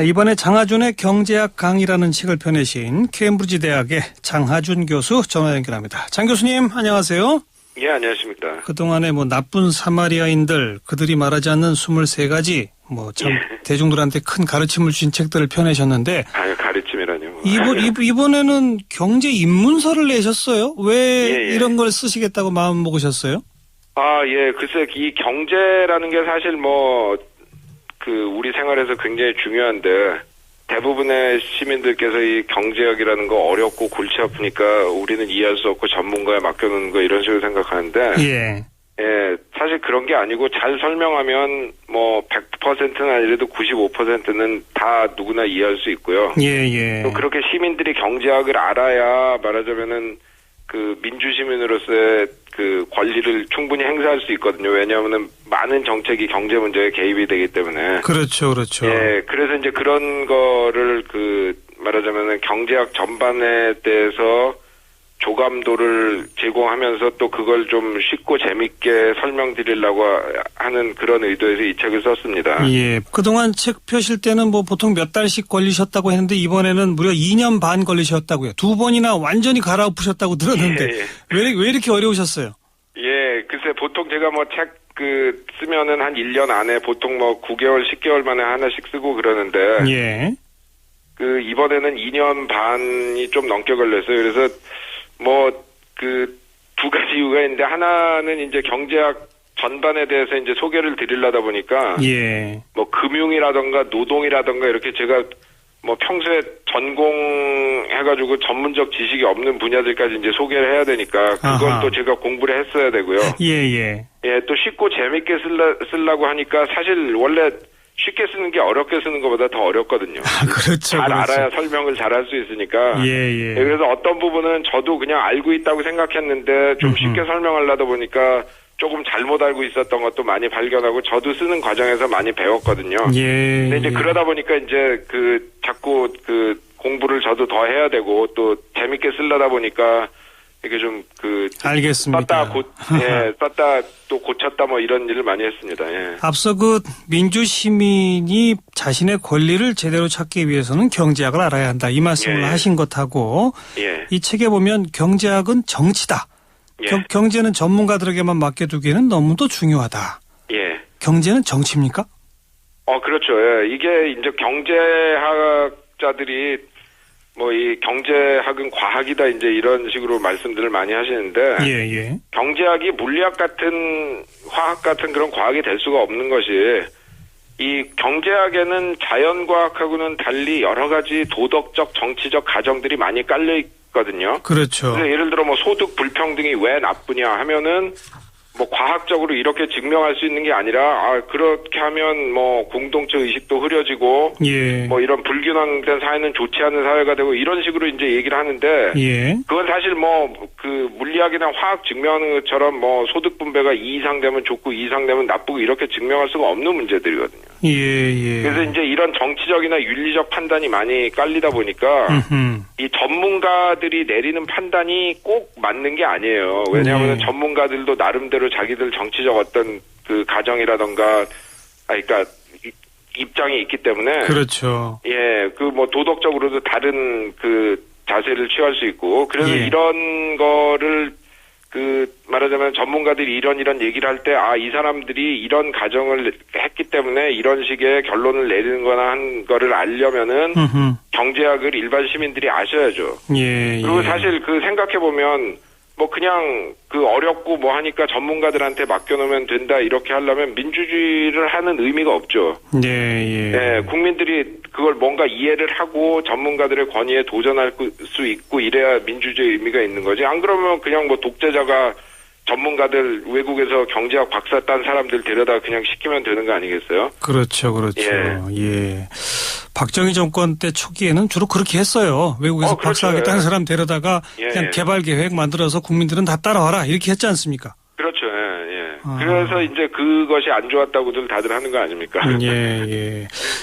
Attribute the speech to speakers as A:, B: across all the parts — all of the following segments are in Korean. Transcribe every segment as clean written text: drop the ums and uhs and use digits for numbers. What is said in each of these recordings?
A: 네, 이번에 장하준의 경제학 강의라는 책을 펴내신 케임브리지 대학의 장하준 교수 전화 연결합니다. 장 교수님 안녕하세요.
B: 예, 안녕하십니까.
A: 그동안에 나쁜 사마리아인들, 그들이 말하지 않는 23가지, 참 대중들한테 큰 가르침을 주신 책들을 펴내셨는데.
B: 가르침이라뇨.
A: 이번에는 경제 입문서를 내셨어요? 왜 이런 걸 쓰시겠다고 마음 먹으셨어요?
B: 글쎄, 이 경제라는 게 사실 우리 생활에서 굉장히 중요한데, 대부분의 시민들께서 이 경제학이라는 거 어렵고 골치 아프니까 우리는 이해할 수 없고 전문가에 맡겨놓는 거 이런 식으로 생각하는데, 사실 그런 게 아니고 잘 설명하면 100%는 아니라도 95%는 다 누구나 이해할 수 있고요. 또 그렇게 시민들이 경제학을 알아야 말하자면은 그 민주시민으로서의 그 권리를 충분히 행사할 수 있거든요. 왜냐하면은 많은 정책이 경제 문제에 개입이 되기 때문에.
A: 그렇죠.
B: 그래서 이제 그런 거를 말하자면은 경제학 전반에 대해서 조감도를 제공하면서 또 그걸 좀 쉽고 재밌게 설명드리려고 하는 그런 의도에서 이 책을 썼습니다.
A: 그동안 책 펴실 때는 보통 몇 달씩 걸리셨다고 했는데 이번에는 무려 2년 반 걸리셨다고요. 2번이나 완전히 갈아엎으셨다고 들었는데 왜 이렇게 어려우셨어요?
B: 글쎄 보통 제가 책 쓰면은 한 1년 안에 보통 9개월, 10개월 만에 하나씩 쓰고 그러는데 이번에는 2년 반이 좀 넘게 걸렸어요. 그래서 두 가지 이유가 있는데 하나는 이제 경제학 전반에 대해서 이제 소개를 드리려다 보니까 금융이라던가 노동이라던가 이렇게 제가 평소에 전공해가지고 전문적 지식이 없는 분야들까지 이제 소개를 해야 되니까 그건 또 제가 공부를 했어야 되고요. 또 쉽고 재밌게 쓰려고 하니까 사실 원래 쉽게 쓰는 게 어렵게 쓰는 것보다 더 어렵거든요.
A: 그렇죠.
B: 알아야 설명을 잘할 수 있으니까. 그래서 어떤 부분은 저도 그냥 알고 있다고 생각했는데 좀 쉽게 설명하려다 보니까 조금 잘못 알고 있었던 것도 많이 발견하고 저도 쓰는 과정에서 많이 배웠거든요. 근데 이제 그러다 보니까 이제 자꾸 공부를 저도 더 해야 되고 또 재밌게 쓰려다 보니까 이게 좀
A: 알겠습니다.
B: 썼다 또 고쳤다 이런 일을 많이 했습니다.
A: 앞서 민주 시민이 자신의 권리를 제대로 찾기 위해서는 경제학을 알아야 한다. 이 말씀을 하신 것하고 이 책에 보면 경제학은 정치다. 경제는 전문가들에게만 맡겨두기에는 너무도 중요하다. 경제는 정치입니까?
B: 그렇죠. 이게 이제 경제학자들이 이 경제학은 과학이다 이제 이런 식으로 말씀들을 많이 하시는데 경제학이 물리학 같은 화학 같은 그런 과학이 될 수가 없는 것이 이 경제학에는 자연과학하고는 달리 여러 가지 도덕적 정치적 가정들이 많이 깔려 있거든요.
A: 그렇죠.
B: 그래서 예를 들어 소득 불평등이 왜 나쁘냐 하면은 과학적으로 이렇게 증명할 수 있는 게 아니라 그렇게 하면 공동체 의식도 흐려지고 이런 불균형된 사회는 좋지 않은 사회가 되고 이런 식으로 이제 얘기를 하는데 그건 사실 물리학이나 화학 증명하는 것처럼 소득 분배가 2 이상 되면 좋고 2 이상 되면 나쁘고 이렇게 증명할 수가 없는 문제들이거든요. 그래서 이제 이런 정치적이나 윤리적 판단이 많이 깔리다 보니까 이 전문가들이 내리는 판단이 꼭 맞는 게 아니에요. 왜냐하면 전문가들도 나름대로 자기들 정치적 어떤 가정이라던가 그러니까 입장이 있기 때문에
A: 그렇죠.
B: 도덕적으로도 다른 자세를 취할 수 있고 그래서 이런 거를 말하자면 전문가들이 이런 얘기를 할 때 이 사람들이 이런 가정을 했기 때문에 이런 식의 결론을 내리는 거나 한 거를 알려면은 경제학을 일반 시민들이 아셔야죠. 그리고 사실 생각해 보면 그냥 어렵고 하니까 전문가들한테 맡겨놓으면 된다 이렇게 하려면 민주주의를 하는 의미가 없죠. 국민들이 그걸 뭔가 이해를 하고 전문가들의 권위에 도전할 수 있고 이래야 민주주의 의미가 있는 거지. 안 그러면 그냥 독재자가 전문가들 외국에서 경제학 박사 딴 사람들 데려다 그냥 시키면 되는 거 아니겠어요?
A: 그렇죠. 박정희 정권 때 초기에는 주로 그렇게 했어요. 외국에서 박사학위 딴 사람 데려다가 그냥 개발 계획 만들어서 국민들은 다 따라와라 이렇게 했지 않습니까?
B: 그렇죠. 그래서 이제 그것이 안 좋았다고들 다들 하는 거 아닙니까?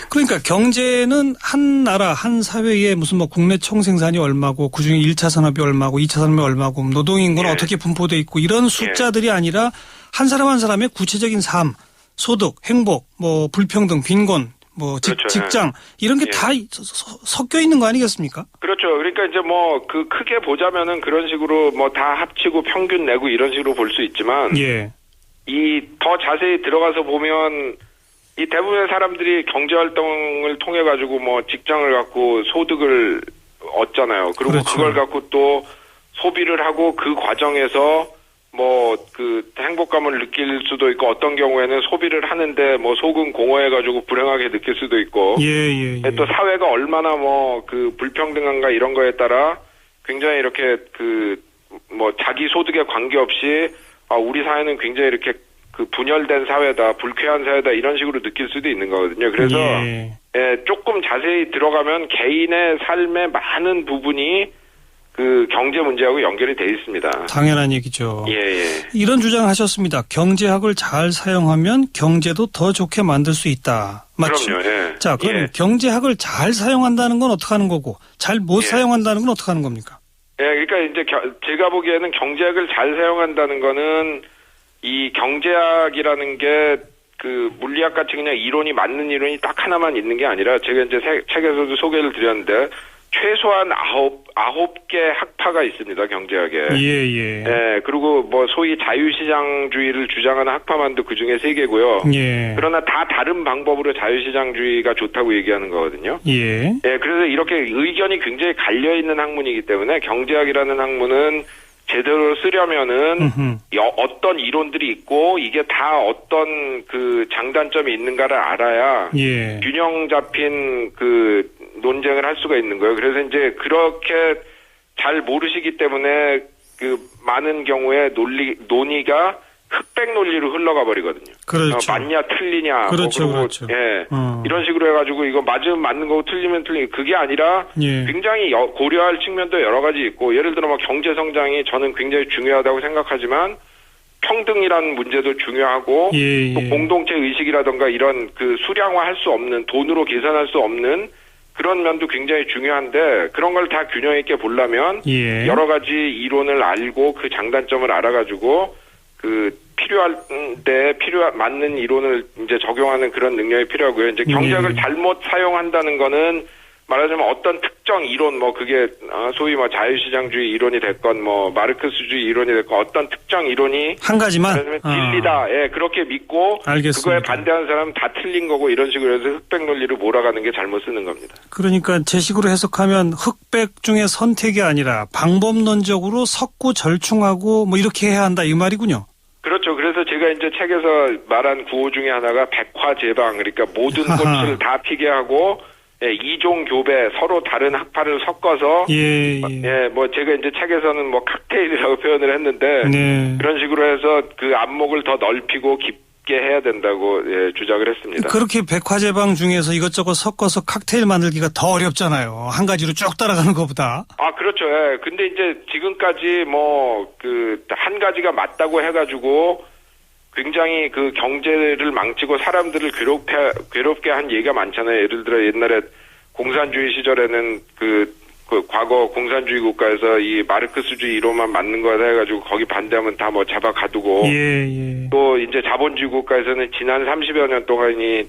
A: 그러니까 경제는 한 나라, 한 사회에 무슨 국내 총생산이 얼마고 그중에 1차 산업이 얼마고 2차 산업이 얼마고 노동인구는 어떻게 분포돼 있고 이런 숫자들이 아니라 한 사람 한 사람의 구체적인 삶, 소득, 행복, 불평등, 빈곤 뭐
B: 그렇죠.
A: 직장 이런 게 다 섞여 있는 거 아니겠습니까?
B: 그렇죠. 그러니까 이제 뭐 그 크게 보자면은 그런 식으로 뭐 다 합치고 평균 내고 이런 식으로 볼 수 있지만 이 더 자세히 들어가서 보면 이 대부분의 사람들이 경제 활동을 통해 가지고 뭐 직장을 갖고 소득을 얻잖아요. 그리고
A: 그렇죠.
B: 그걸 갖고 또 소비를 하고 그 과정에서 뭐 그 행복감을 느낄 수도 있고 어떤 경우에는 소비를 하는데 뭐 속은 공허해가지고 불행하게 느낄 수도 있고 또 사회가 얼마나 뭐 그 불평등한가 이런 거에 따라 굉장히 이렇게 그 뭐 자기 소득에 관계없이 우리 사회는 굉장히 이렇게 그 분열된 사회다, 불쾌한 사회다 이런 식으로 느낄 수도 있는 거거든요. 그래서 조금 자세히 들어가면 개인의 삶의 많은 부분이 그 경제 문제하고 연결이 돼 있습니다.
A: 당연한 얘기죠.
B: 예.
A: 이런 주장을 하셨습니다. 경제학을 잘 사용하면 경제도 더 좋게 만들 수 있다. 맞죠?
B: 그럼요. 예.
A: 자, 그럼 경제학을 잘 사용한다는 건 어떻게 하는 거고, 잘 못 사용한다는 건 어떻게 하는 겁니까?
B: 예, 그러니까 이제 제가 보기에는 경제학을 잘 사용한다는 거는 이 경제학이라는 게 그 물리학 같이 그냥 이론이 맞는 이론이 딱 하나만 있는 게 아니라 제가 이제 책에서도 소개를 드렸는데 최소한 9개 학파가 있습니다, 경제학에. 예, 그리고 뭐 소위 자유시장주의를 주장하는 학파만도 그 중에 3개고요. 그러나 다 다른 방법으로 자유시장주의가 좋다고 얘기하는 거거든요. 그래서 이렇게 의견이 굉장히 갈려있는 학문이기 때문에 경제학이라는 학문은 제대로 쓰려면은 어떤 이론들이 있고 이게 다 어떤 그 장단점이 있는가를 알아야 균형 잡힌 그 논쟁을 할 수가 있는 거예요. 그래서 이제 그렇게 잘 모르시기 때문에 그 많은 경우에 논의가 흑백 논리로 흘러가 버리거든요.
A: 그렇죠.
B: 맞냐 틀리냐.
A: 그렇죠.
B: 이런 식으로 해가지고 이거 맞으면 맞는 거고 틀리면 틀리고 그게 아니라 굉장히 고려할 측면도 여러 가지 있고 예를 들어 막 경제 성장이 저는 굉장히 중요하다고 생각하지만 평등이라는 문제도 중요하고 또 공동체 의식이라든가 이런 그 수량화할 수 없는 돈으로 계산할 수 없는 그런 면도 굉장히 중요한데 그런 걸 다 균형 있게 보려면 여러 가지 이론을 알고 그 장단점을 알아가지고 그 필요할 때 맞는 이론을 이제 적용하는 그런 능력이 필요하고요. 이제 경제학을 잘못 사용한다는 거는 말하자면 어떤 특정 이론 뭐 그게 소위 뭐 자유시장주의 이론이 됐건 뭐 마르크스주의 이론이 됐건 어떤 특정 이론이
A: 한 가지만
B: 진리다. 그렇게 믿고
A: 알겠습니다.
B: 그거에 반대하는 사람은 다 틀린 거고 이런 식으로 해서 흑백 논리로 몰아가는 게 잘못 쓰는 겁니다.
A: 그러니까 제 식으로 해석하면 흑백 중에 선택이 아니라 방법론적으로 섞고 절충하고 뭐 이렇게 해야 한다 이 말이군요.
B: 그렇죠. 그래서 제가 이제 책에서 말한 구호 중에 하나가 백화제방, 그러니까 모든 꽃을 다 피게 하고 이종 교배, 서로 다른 학파를 섞어서 뭐 제가 이제 책에서는 뭐 칵테일이라고 표현을 했는데 그런 식으로 해서 그 안목을 더 넓히고 깊게 해야 된다고 주장을 했습니다.
A: 그렇게 백화제방 중에서 이것저것 섞어서 칵테일 만들기가 더 어렵잖아요. 한 가지로 쭉 따라가는 것보다.
B: 그렇죠. 근데 이제 지금까지 뭐 그 한 가지가 맞다고 해가지고 굉장히 그 경제를 망치고 사람들을 괴롭게 한 얘기가 많잖아요. 예를 들어 옛날에 공산주의 시절에는 그 과거 공산주의 국가에서 이 마르크스주의 이론만 맞는 거다 해가지고 거기 반대하면 다 뭐 잡아 가두고 또 이제 자본주의 국가에서는 지난 30여 년 동안이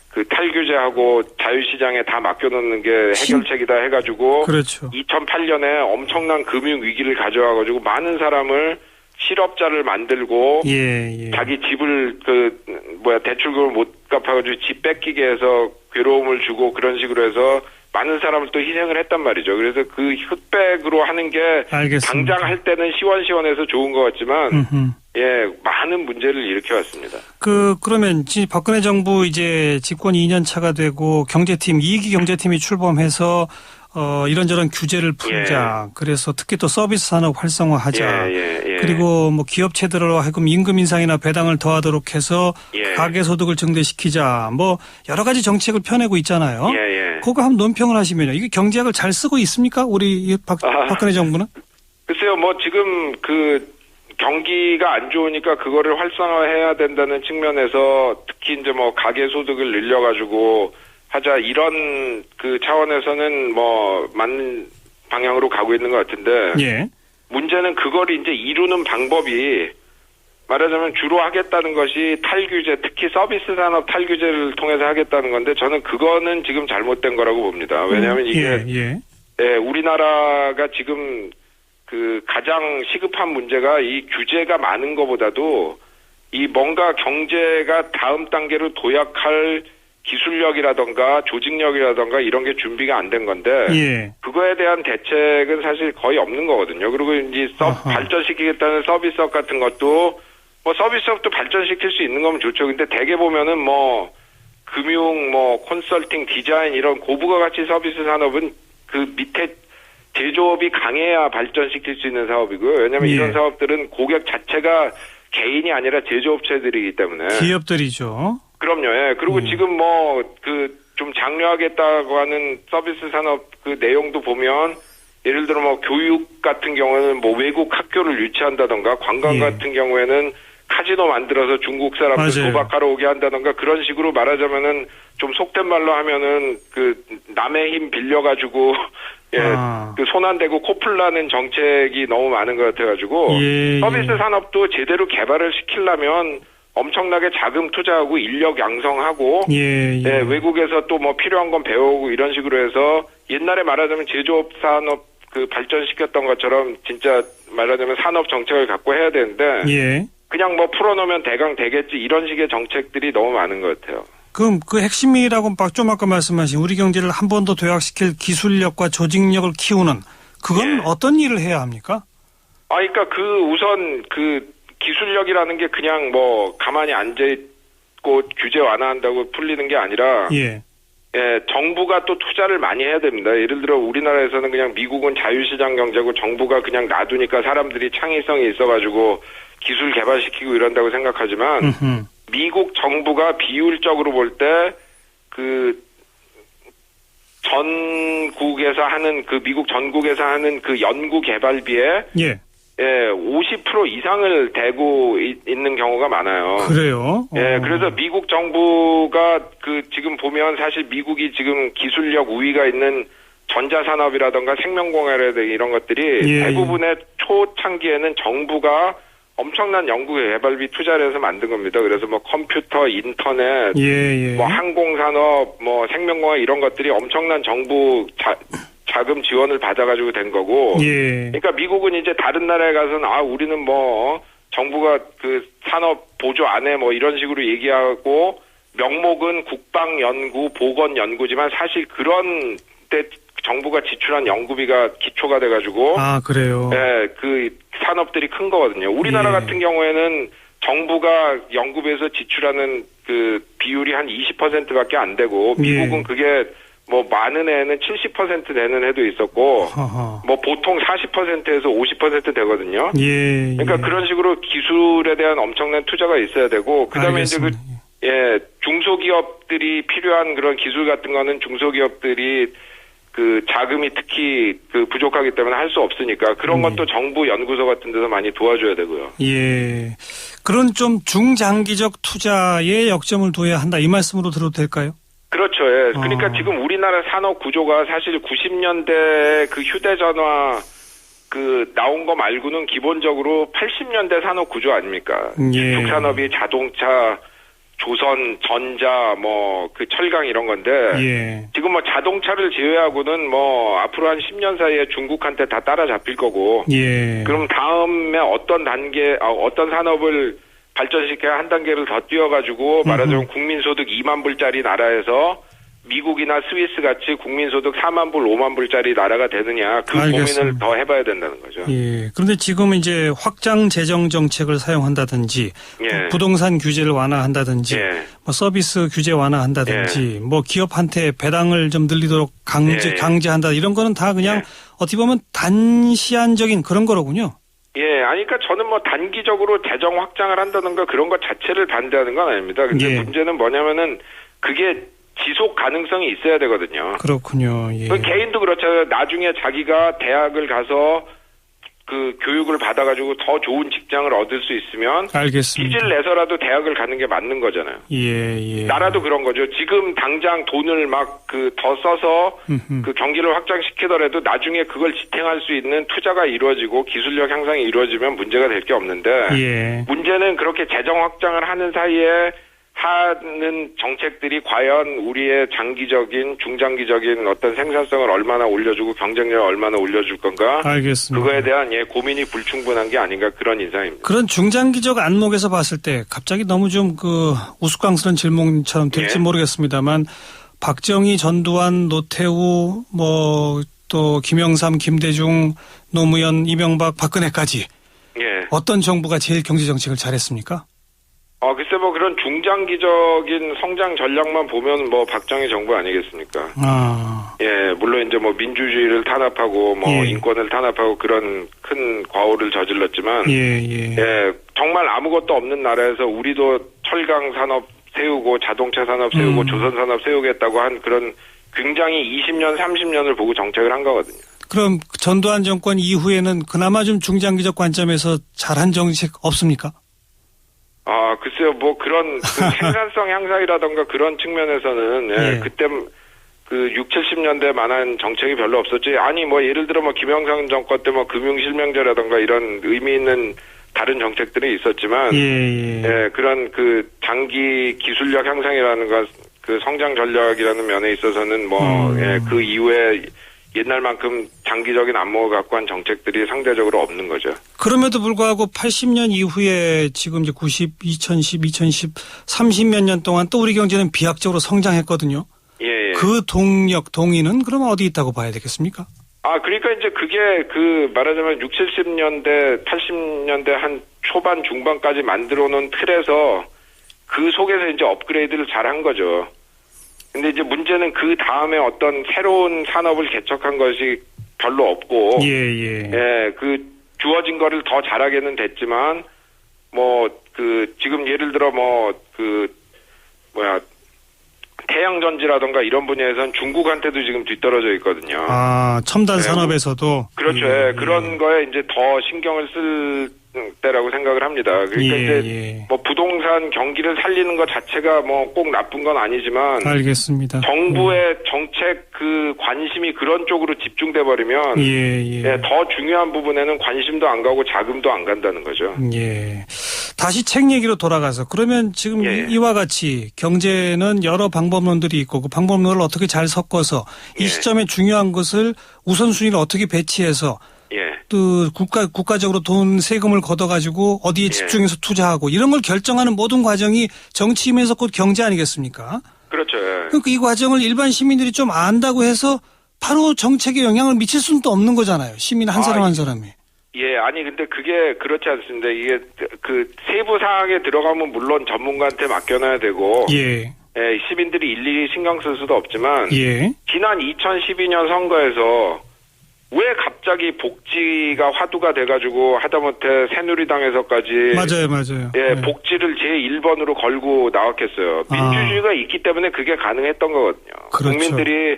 B: 그 탈규제하고 자유시장에 다 맡겨놓는 게 해결책이다 해가지고 2008년에 엄청난 금융 위기를 가져와가지고 많은 사람을 실업자를 만들고 자기 집을 대출금을 못 갚아가지고 집 뺏기게 해서 괴로움을 주고 그런 식으로 해서 많은 사람을 또 희생을 했단 말이죠. 그래서 그 흑백으로 하는 게 당장 할 때는 시원시원해서 좋은 것 같지만 많은 문제를 일으켜왔습니다.
A: 그러면 박근혜 정부 이제 집권 2년 차가 되고 경제팀 2기 경제팀이 출범해서 이런저런 규제를 풀자. 그래서 특히 또 서비스 산업 활성화하자. 그리고 뭐 기업체들로 하여금 임금 인상이나 배당을 더하도록 해서 가계 소득을 증대시키자. 뭐 여러 가지 정책을 펴내고 있잖아요. 그거 한번 논평을 하시면요. 이게 경제학을 잘 쓰고 있습니까? 우리 박근혜 정부는?
B: 글쎄요. 뭐 지금 그 경기가 안 좋으니까 그거를 활성화해야 된다는 측면에서 특히 이제 뭐 가계 소득을 늘려가지고 하자 이런 그 차원에서는 뭐 맞는 방향으로 가고 있는 것 같은데 문제는 그걸 이제 이루는 방법이 말하자면 주로 하겠다는 것이 탈규제, 특히 서비스 산업 탈규제를 통해서 하겠다는 건데 저는 그거는 지금 잘못된 거라고 봅니다. 왜냐하면 이게 우리나라가 지금 그 가장 시급한 문제가 이 규제가 많은 것보다도 이 뭔가 경제가 다음 단계로 도약할 기술력이라던가 조직력이라던가 이런 게 준비가 안 된 건데 그거에 대한 대책은 사실 거의 없는 거거든요. 그리고 이제 발전시키겠다는 서비스업 같은 것도 뭐 서비스업도 발전시킬 수 있는 거면 좋죠. 근데 대개 보면은 뭐 금융, 뭐 컨설팅, 디자인 이런 고부가 가치 서비스 산업은 그 밑에 제조업이 강해야 발전시킬 수 있는 사업이고요. 왜냐하면 이런 사업들은 고객 자체가 개인이 아니라 제조업체들이기 때문에
A: 기업들이죠.
B: 그럼요. 예. 그리고 지금 뭐 그 좀 장려하겠다고 하는 서비스 산업 그 내용도 보면 예를 들어 뭐 교육 같은 경우는 뭐 외국 학교를 유치한다던가 관광 같은 경우에는 카지노 만들어서 중국 사람들 도박하러 오게 한다던가 그런 식으로 말하자면은 좀 속된 말로 하면은 그 남의 힘 빌려가지고 그 손 안 대고 코풀라는 정책이 너무 많은 것 같아가지고 서비스 산업도 제대로 개발을 시키려면 엄청나게 자금 투자하고 인력 양성하고 외국에서 또 뭐 필요한 건 배우고 이런 식으로 해서 옛날에 말하자면 제조업 산업 그 발전시켰던 것처럼 진짜 말하자면 산업 정책을 갖고 해야 되는데 그냥 뭐 풀어놓으면 대강 되겠지 이런 식의 정책들이 너무 많은 것 같아요.
A: 그럼 그 핵심이라고 좀 아까 말씀하신 우리 경제를 한 번 더 도약시킬 기술력과 조직력을 키우는 그건 어떤 일을 해야 합니까?
B: 그러니까 그 우선 그 기술력이라는 게 그냥 뭐 가만히 앉아있고 규제 완화한다고 풀리는 게 아니라 정부가 또 투자를 많이 해야 됩니다. 예를 들어 우리나라에서는 그냥 미국은 자유시장 경제고 정부가 그냥 놔두니까 사람들이 창의성이 있어가지고 기술 개발시키고 이런다고 생각하지만 미국 정부가 비율적으로 볼 때 그 전국에서 하는 그 미국 전국에서 하는 그 연구 개발비에 50% 이상을 대고 있는 경우가 많아요.
A: 그래요?
B: 그래서 미국 정부가 그 지금 보면 사실 미국이 지금 기술력 우위가 있는 전자산업이라던가 생명공학이라든가 이런 것들이 대부분의 초창기에는 정부가 엄청난 연구 개발비 투자를 해서 만든 겁니다. 그래서 뭐 컴퓨터, 인터넷, 뭐 항공산업, 뭐 생명공학 이런 것들이 엄청난 정부 자금 지원을 받아가지고 된 거고. 그러니까 미국은 이제 다른 나라에 가서는 우리는 뭐 정부가 그 산업 보조 안 해 뭐 이런 식으로 얘기하고 명목은 국방연구, 보건연구지만 사실 그런 때 정부가 지출한 연구비가 기초가 돼가지고.
A: 그래요?
B: 그 산업들이 큰 거거든요. 우리나라 같은 경우에는 정부가 연구비에서 지출하는 그 비율이 한 20%밖에 안 되고 미국은 그게 뭐 많은 애는 70% 되는 해도 있었고 뭐 보통 40%에서 50% 되거든요. 그러니까 그런 식으로 기술에 대한 엄청난 투자가 있어야 되고 그다음에
A: 알겠습니다.
B: 이제 중소기업들이 필요한 그런 기술 같은 거는 중소기업들이 그 자금이 특히 그 부족하기 때문에 할 수 없으니까 그런 것도 정부 연구소 같은 데서 많이 도와줘야 되고요.
A: 그런 좀 중장기적 투자에 역점을 둬야 한다 이 말씀으로 들어도 될까요?
B: 그렇죠. 그러니까 지금 우리나라 산업 구조가 사실 90년대 그 휴대전화 그 나온 거 말고는 기본적으로 80년대 산업 구조 아닙니까? 주축산업이 자동차, 조선, 전자, 뭐, 그 철강 이런 건데, 지금 뭐 자동차를 제외하고는 뭐, 앞으로 한 10년 사이에 중국한테 다 따라잡힐 거고, 그럼 다음에 어떤 어떤 산업을 발전시켜야 한 단계를 더 뛰어가지고, 말하자면 국민소득 2만 불짜리 나라에서 미국이나 스위스 같이 국민소득 4만 불, 5만 불짜리 나라가 되느냐, 그 고민을 더 해봐야 된다는 거죠.
A: 그런데 지금은 이제 확장 재정 정책을 사용한다든지, 부동산 규제를 완화한다든지, 뭐 서비스 규제 완화한다든지, 뭐 기업한테 배당을 좀 늘리도록 강제한다 이런 거는 다 그냥 어떻게 보면 단시한적인 그런 거로군요.
B: 그러니까 저는 뭐 단기적으로 재정 확장을 한다든가 그런 것 자체를 반대하는 건 아닙니다. 근데 문제는 뭐냐면은 그게 지속 가능성이 있어야 되거든요.
A: 그렇군요.
B: 개인도 그렇잖아요. 나중에 자기가 대학을 가서 그 교육을 받아가지고 더 좋은 직장을 얻을 수 있으면
A: 알겠습니다.
B: 빚을 내서라도 대학을 가는 게 맞는 거잖아요.
A: 예.
B: 나라도 그런 거죠. 지금 당장 돈을 막 더 써서 그 경기를 확장시키더라도 나중에 그걸 지탱할 수 있는 투자가 이루어지고 기술력 향상이 이루어지면 문제가 될 게 없는데
A: 예.
B: 문제는 그렇게 재정 확장을 하는 사이에 하는 정책들이 과연 우리의 장기적인, 중장기적인 어떤 생산성을 얼마나 올려주고 경쟁력을 얼마나 올려줄 건가?
A: 알겠습니다.
B: 그거에 대한 고민이 불충분한 게 아닌가 그런 인상입니다.
A: 그런 중장기적 안목에서 봤을 때 갑자기 너무 좀 우스꽝스러운 질문처럼 될지 모르겠습니다만 박정희, 전두환, 노태우, 또 김영삼, 김대중, 노무현, 이명박, 박근혜까지 어떤 정부가 제일 경제 정책을 잘했습니까?
B: 글쎄 그런 중장기적인 성장 전략만 보면 박정희 정부 아니겠습니까? 물론 이제 민주주의를 탄압하고 인권을 탄압하고 그런 큰 과오를 저질렀지만 정말 아무것도 없는 나라에서 우리도 철강 산업 세우고 자동차 산업 세우고 조선 산업 세우겠다고 한 그런 굉장히 20년, 30년을 보고 정책을 한 거거든요.
A: 그럼 전두환 정권 이후에는 그나마 좀 중장기적 관점에서 잘한 정책 없습니까?
B: 글쎄요, 그런 생산성 향상이라던가 그런 측면에서는 그때 60, 70년대 만한 정책이 별로 없었지. 아니 예를 들어 김영삼 정권 때 금융실명제라던가 이런 의미 있는 다른 정책들이 있었지만 그런 장기 기술력 향상이라는 것, 성장 전략이라는 면에 있어서는 그 이후에 옛날만큼 장기적인 안목을 갖고 한 정책들이 상대적으로 없는 거죠.
A: 그럼에도 불구하고 80년 이후에 지금 이제 90, 2010, 2010, 30몇 년 동안 또 우리 경제는 비약적으로 성장했거든요. 그 동력, 동의는 그러면 어디 있다고 봐야 되겠습니까?
B: 그러니까 이제 그게 말하자면 60, 70년대, 80년대 한 초반, 중반까지 만들어 놓은 틀에서 그 속에서 이제 업그레이드를 잘 한 거죠. 근데 이제 문제는 그 다음에 어떤 새로운 산업을 개척한 것이 별로 없고, 주어진 거를 더 잘하게는 됐지만, 지금 예를 들어 태양전지라던가 이런 분야에서는 중국한테도 지금 뒤떨어져 있거든요.
A: 첨단 산업에서도.
B: 그렇죠. 그런 거에 이제 더 신경을 쓸 때라고 생각을 합니다. 그러니까 이제 부동산 경기를 살리는 것 자체가 꼭 나쁜 건 아니지만
A: 알겠습니다.
B: 정부의 정책 관심이 그런 쪽으로 집중돼 버리면 더 중요한 부분에는 관심도 안 가고 자금도 안 간다는 거죠.
A: 다시 책 얘기로 돌아가서 그러면 지금 이와 같이 경제는 여러 방법론들이 있고 그 방법론을 어떻게 잘 섞어서 이 시점에 중요한 것을 우선순위를 어떻게 배치해서 국가적으로 세금을 걷어가지고 어디에 집중해서 투자하고 이런 걸 결정하는 모든 과정이 정치이면서 곧 경제 아니겠습니까?
B: 그렇죠.
A: 그러니까 이 과정을 일반 시민들이 좀 안다고 해서 바로 정책에 영향을 미칠 수는 또 없는 거잖아요. 시민 한 사람 한 사람이.
B: 아니 근데 그게 그렇지 않습니다. 이게 세부 사항에 들어가면 물론 전문가한테 맡겨놔야 되고 시민들이 일일이 신경 쓸 수도 없지만 지난 2012년 선거에서 왜 갑자기 복지가 화두가 돼가지고 하다못해 새누리당에서까지
A: 맞아요.
B: 복지를 제1번으로 걸고 나왔겠어요. 민주주의가 있기 때문에 그게 가능했던 거거든요.
A: 그렇죠.
B: 국민들이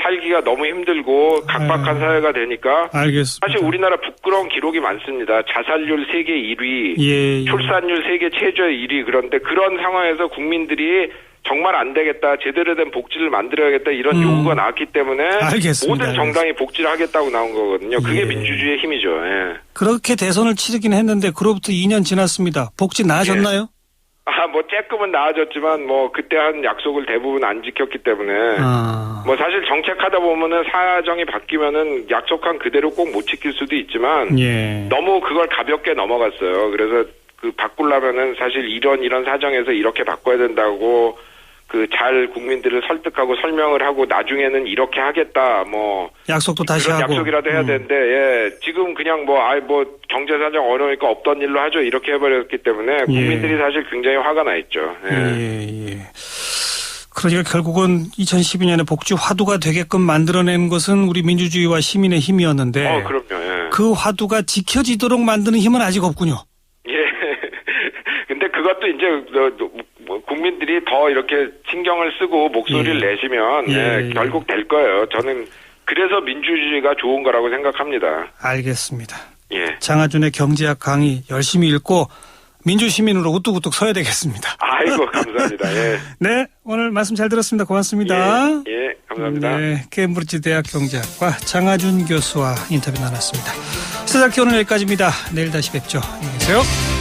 B: 살기가 너무 힘들고 각박한 사회가 되니까
A: 알겠습니다.
B: 사실 우리나라 부끄러운 기록이 많습니다. 자살률 세계 1위, 출산율 세계 최저 1위. 그런데 그런 상황에서 국민들이 정말 안 되겠다, 제대로 된 복지를 만들어야겠다 이런 요구가 나왔기 때문에 모든 정당이 복지를 하겠다고 나온 거거든요. 그게 민주주의의 힘이죠.
A: 그렇게 대선을 치르긴 했는데 그로부터 2년 지났습니다. 복지 나아졌나요?
B: 조금은 나아졌지만 그때 한 약속을 대부분 안 지켰기 때문에 사실 정책하다 보면은 사정이 바뀌면은 약속한 그대로 꼭 못 지킬 수도 있지만 너무 그걸 가볍게 넘어갔어요. 그래서 바꾸려면은 사실 이런 사정에서 이렇게 바꿔야 된다고 잘 국민들을 설득하고 설명을 하고 나중에는 이렇게 하겠다
A: 약속도 다시
B: 그런
A: 하고
B: 약속이라도 해야 되는데 지금 그냥 경제 사정 어려우니까 없던 일로 하죠 이렇게 해버렸기 때문에 국민들이 사실 굉장히 화가 나 있죠.
A: 그러니까 결국은 2012년에 복지 화두가 되게끔 만들어낸 것은 우리 민주주의와 시민의 힘이었는데
B: 그럼요.
A: 그 화두가 지켜지도록 만드는 힘은 아직 없군요.
B: 근데 그것도 이제 국민들이 더 이렇게 신경을 쓰고 목소리를 내시면 결국 될 거예요. 저는 그래서 민주주의가 좋은 거라고 생각합니다.
A: 알겠습니다.
B: 예.
A: 장하준의 경제학 강의 열심히 읽고 민주시민으로 우뚝우뚝 서야 되겠습니다.
B: 아이고, 감사합니다. 예.
A: 네, 오늘 말씀 잘 들었습니다. 고맙습니다.
B: 예, 감사합니다.
A: 네, 케임브리지 대학 경제학과 장하준 교수와 인터뷰 나눴습니다. 시사자키 오늘 여기까지입니다. 내일 다시 뵙죠. 안녕히 계세요.